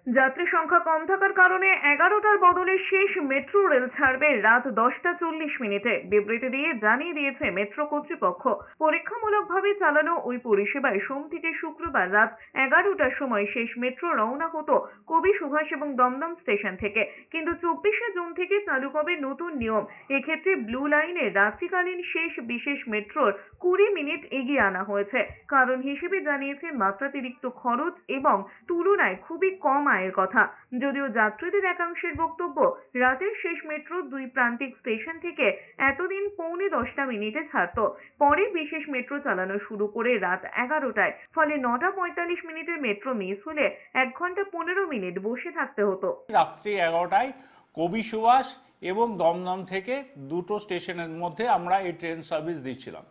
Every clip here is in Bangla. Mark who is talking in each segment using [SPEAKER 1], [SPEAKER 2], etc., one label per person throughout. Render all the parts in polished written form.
[SPEAKER 1] যাত্রী সংখ্যা কম থাকার কারণে 11টার বদলে শেষ মেট্রো রেল ছাড়বে রাত 10টা 40 মিনিটে। বিবৃতি দিয়ে জানিয়ে দিয়েছে মেট্রো কর্তৃপক্ষ। পরীক্ষামূলকভাবে চালানো ওই পরিষেবায় সোম থেকে শুক্রবার রাত 11টার সময় শেষ মেট্রো রওনা হতো কবি সুভাষ এবং দমদম স্টেশন থেকে। কিন্তু 24শে জুন থেকে চালু হবে নতুন নিয়ম। এক্ষেত্রে ব্লু লাইনের রাত্রিকালীন শেষ বিশেষ মেট্রোর 20 মিনিট এগিয়ে আনা হয়েছে। কারণ হিসেবে জানিয়েছে মাত্রাতিরিক্ত খরচ এবং তুলনায় খুবই কম আয়ের কথা। যদিও যাত্রীদের একাংশের বক্তব্য, রাতের শেষ মেট্রো দুই প্রান্তিক স্টেশন থেকে এতদিন 9:45 ছাড়তো। পরে বিশেষ মেট্রো চালানো শুরু করে রাত 11টায়। ফলে 9টা 45 মিনিটের মেট্রো মিস হলে 1 ঘন্টা 15 মিনিট বসে থাকতে হতো।
[SPEAKER 2] রাত্রি 11টায় কবি সুভাষ এবং দমদম থেকে দুটো স্টেশনের মধ্যে আমরা এই ট্রেন সার্ভিস দিচ্ছিলাম।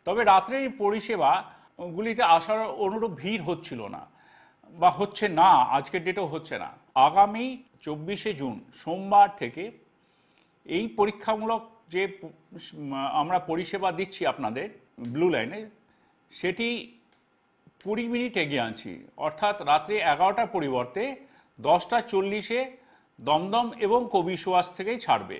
[SPEAKER 2] তবে রাত্রে এই পরিষেবাগুলিতে আসার অনুরূপ ভিড় হচ্ছিল না বা হচ্ছে না, আজকের ডেটেও হচ্ছে না। আগামী 24শে জুন সোমবার থেকে এই পরীক্ষামূলক যে আমরা পরিষেবা দিচ্ছি আপনাদের ব্লু লাইনে, সেটি 20 মিনিট এগিয়ে আনছি। অর্থাৎ রাত্রি 11টার পরিবর্তে 10টা 40-এ দমদম এবং কবি সুভাষ থেকেই ছাড়বে।